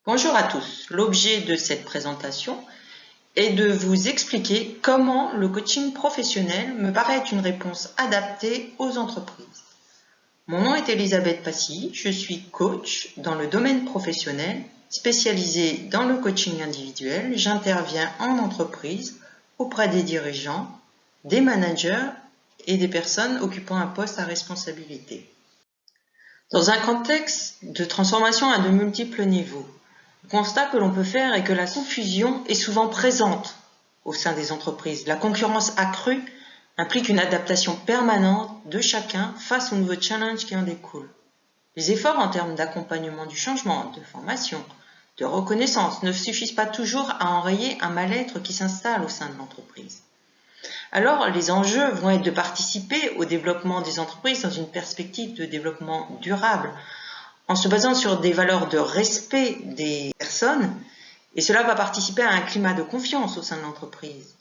Bonjour à tous, l'objet de cette présentation est de vous expliquer comment le coaching professionnel me paraît être une réponse adaptée aux entreprises. Mon nom est Elisabeth Passy, je suis coach dans le domaine professionnel, spécialisée dans le coaching individuel. J'interviens en entreprise auprès des dirigeants, des managers et des personnes occupant un poste à responsabilité. Dans un contexte de transformation à de multiples niveaux, le constat que l'on peut faire est que la confusion est souvent présente au sein des entreprises. La concurrence accrue implique une adaptation permanente de chacun face aux nouveaux challenges qui en découlent. Les efforts en termes d'accompagnement du changement, de formation, de reconnaissance ne suffisent pas toujours à enrayer un mal-être qui s'installe au sein de l'entreprise. Alors, les enjeux vont être de participer au développement des entreprises dans une perspective de développement durable, en se basant sur des valeurs de respect des personnes, et cela va participer à un climat de confiance au sein de l'entreprise.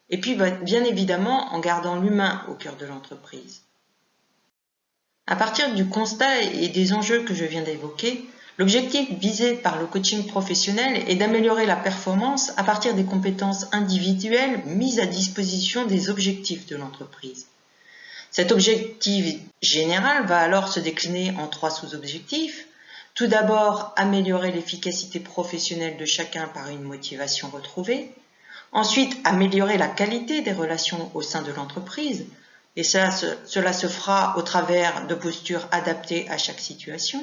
Et puis, bien évidemment, en gardant l'humain au cœur de l'entreprise. À partir du constat et des enjeux que je viens d'évoquer, l'objectif visé par le coaching professionnel est d'améliorer la performance à partir des compétences individuelles mises à disposition des objectifs de l'entreprise. Cet objectif général va alors se décliner en 3 sous-objectifs. Tout d'abord, améliorer l'efficacité professionnelle de chacun par une motivation retrouvée. Ensuite, améliorer la qualité des relations au sein de l'entreprise. Et cela se fera au travers de postures adaptées à chaque situation.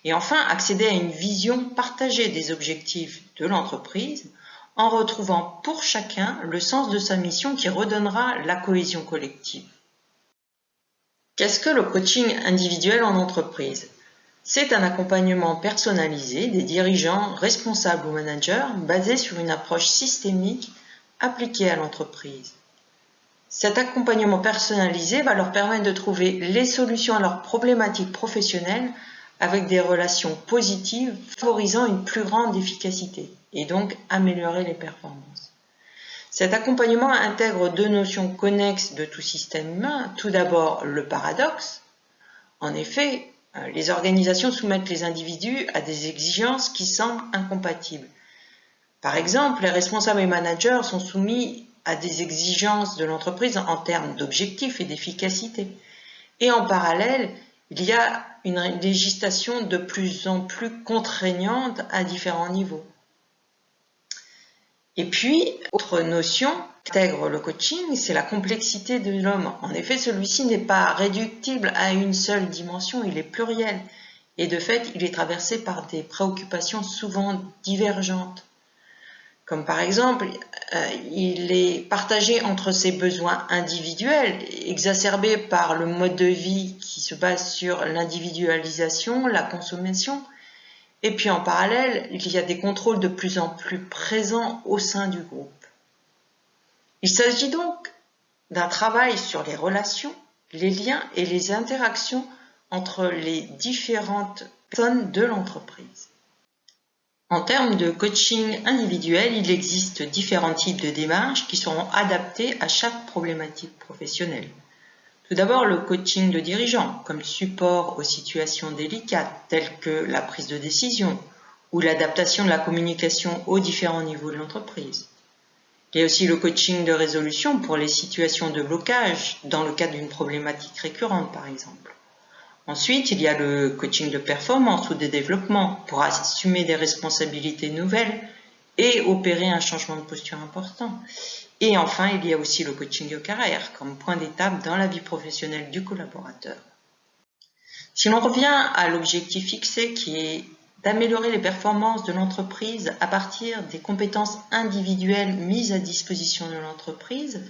Et enfin, accéder à une vision partagée des objectifs de l'entreprise en retrouvant pour chacun le sens de sa mission qui redonnera la cohésion collective. Qu'est-ce que le coaching individuel en entreprise? C'est un accompagnement personnalisé des dirigeants, responsables ou managers basé sur une approche systémique appliquée à l'entreprise. Cet accompagnement personnalisé va leur permettre de trouver les solutions à leurs problématiques professionnelles avec des relations positives favorisant une plus grande efficacité et donc améliorer les performances. Cet accompagnement intègre 2 notions connexes de tout système humain. Tout d'abord, le paradoxe. En effet, les organisations soumettent les individus à des exigences qui semblent incompatibles. Par exemple, les responsables et managers sont soumis à des exigences de l'entreprise en termes d'objectifs et d'efficacité. Et en parallèle, il y a une législation de plus en plus contraignante à différents niveaux. Et puis, autre notion qu'intègre le coaching, c'est la complexité de l'homme. En effet, celui-ci n'est pas réductible à une seule dimension, il est pluriel. Et de fait, il est traversé par des préoccupations souvent divergentes. Comme par exemple, il est partagé entre ses besoins individuels, exacerbés par le mode de vie qui se base sur l'individualisation, la consommation. Et puis en parallèle, il y a des contrôles de plus en plus présents au sein du groupe. Il s'agit donc d'un travail sur les relations, les liens et les interactions entre les différentes personnes de l'entreprise. En termes de coaching individuel, il existe différents types de démarches qui seront adaptées à chaque problématique professionnelle. Tout d'abord, le coaching de dirigeants, comme support aux situations délicates, telles que la prise de décision ou l'adaptation de la communication aux différents niveaux de l'entreprise. Il y a aussi le coaching de résolution pour les situations de blocage, dans le cadre d'une problématique récurrente, par exemple. Ensuite, il y a le coaching de performance ou de développement pour assumer des responsabilités nouvelles et opérer un changement de posture important. Et enfin, il y a aussi le coaching de carrière comme point d'étape dans la vie professionnelle du collaborateur. Si l'on revient à l'objectif fixé qui est d'améliorer les performances de l'entreprise à partir des compétences individuelles mises à disposition de l'entreprise,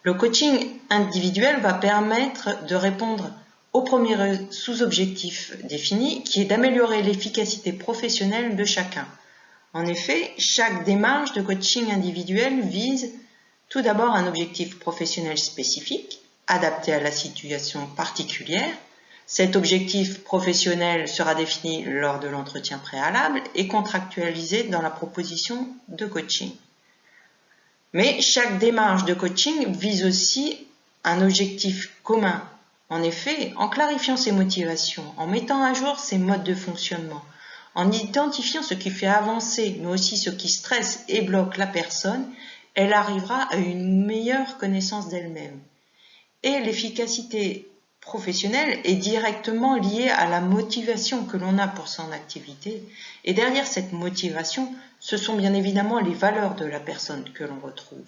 le coaching individuel va permettre de répondre au premier sous-objectif défini qui est d'améliorer l'efficacité professionnelle de chacun. En effet, chaque démarche de coaching individuel vise tout d'abord un objectif professionnel spécifique, adapté à la situation particulière. Cet objectif professionnel sera défini lors de l'entretien préalable et contractualisé dans la proposition de coaching. Mais chaque démarche de coaching vise aussi un objectif commun. En effet, en clarifiant ses motivations, en mettant à jour ses modes de fonctionnement, En identifiant ce qui fait avancer, mais aussi ce qui stresse et bloque la personne, elle arrivera à une meilleure connaissance d'elle-même. Et l'efficacité professionnelle est directement liée à la motivation que l'on a pour son activité. Et derrière cette motivation, ce sont bien évidemment les valeurs de la personne que l'on retrouve.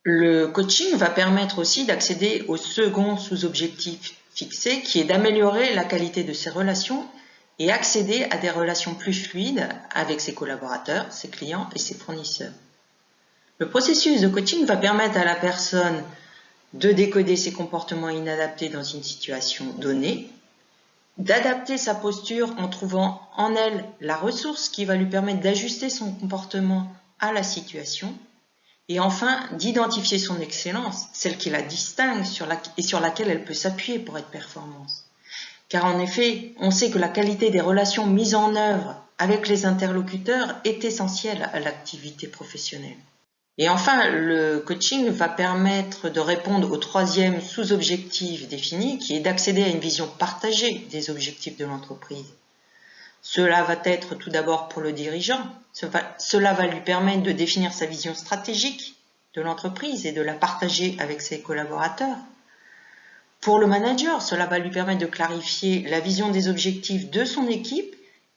Le coaching va permettre aussi d'accéder au second sous-objectif fixé, qui est d'améliorer la qualité de ses relations et accéder à des relations plus fluides avec ses collaborateurs, ses clients et ses fournisseurs. Le processus de coaching va permettre à la personne de décoder ses comportements inadaptés dans une situation donnée, d'adapter sa posture en trouvant en elle la ressource qui va lui permettre d'ajuster son comportement à la situation, et enfin d'identifier son excellence, celle qui la distingue et sur laquelle elle peut s'appuyer pour être performante. Car en effet, on sait que la qualité des relations mises en œuvre avec les interlocuteurs est essentielle à l'activité professionnelle. Et enfin, le coaching va permettre de répondre au troisième sous-objectif défini, qui est d'accéder à une vision partagée des objectifs de l'entreprise. Cela va être tout d'abord pour le dirigeant, cela va lui permettre de définir sa vision stratégique de l'entreprise et de la partager avec ses collaborateurs. Pour le manager, cela va lui permettre de clarifier la vision des objectifs de son équipe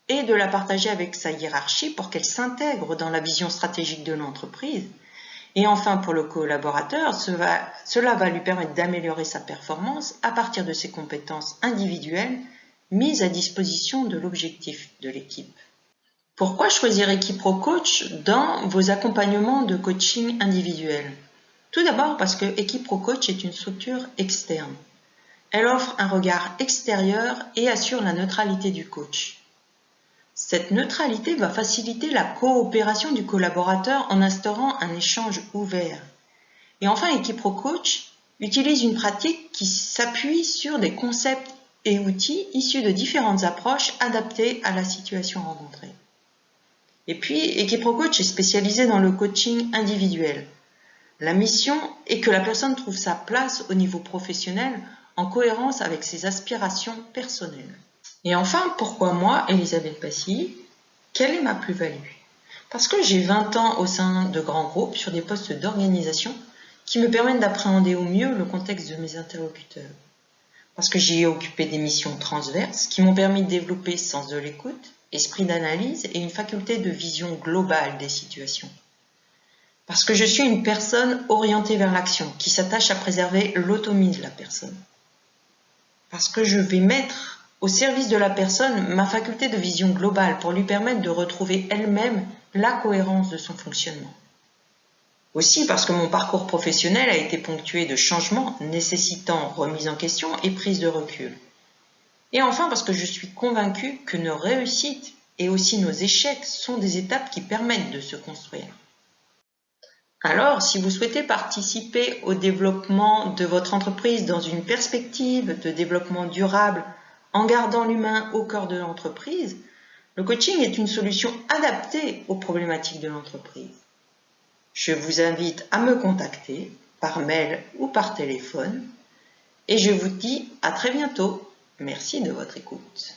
et de la partager avec sa hiérarchie pour qu'elle s'intègre dans la vision stratégique de l'entreprise. Et enfin, pour le collaborateur, cela va lui permettre d'améliorer sa performance à partir de ses compétences individuelles mises à disposition de l'objectif de l'équipe. Pourquoi choisir EquiProCoach dans vos accompagnements de coaching individuel? Tout d'abord parce que EquiProCoach est une structure externe. Elle offre un regard extérieur et assure la neutralité du coach. Cette neutralité va faciliter la coopération du collaborateur en instaurant un échange ouvert. Et enfin, EquiProCoach utilise une pratique qui s'appuie sur des concepts et outils issus de différentes approches adaptées à la situation rencontrée. Et puis, EquiProCoach est spécialisé dans le coaching individuel. La mission est que la personne trouve sa place au niveau professionnel en cohérence avec ses aspirations personnelles. Et enfin, pourquoi moi, Elisabeth Passy? Quelle est ma plus-value? Parce que j'ai 20 ans au sein de grands groupes sur des postes d'organisation qui me permettent d'appréhender au mieux le contexte de mes interlocuteurs. Parce que j'y ai occupé des missions transverses qui m'ont permis de développer sens de l'écoute, esprit d'analyse et une faculté de vision globale des situations. Parce que je suis une personne orientée vers l'action qui s'attache à préserver l'autonomie de la personne. Parce que je vais mettre au service de la personne ma faculté de vision globale pour lui permettre de retrouver elle-même la cohérence de son fonctionnement. Aussi parce que mon parcours professionnel a été ponctué de changements nécessitant remise en question et prise de recul. Et enfin parce que je suis convaincue que nos réussites et aussi nos échecs sont des étapes qui permettent de se construire. Alors, si vous souhaitez participer au développement de votre entreprise dans une perspective de développement durable en gardant l'humain au cœur de l'entreprise, le coaching est une solution adaptée aux problématiques de l'entreprise. Je vous invite à me contacter par mail ou par téléphone et je vous dis à très bientôt. Merci de votre écoute.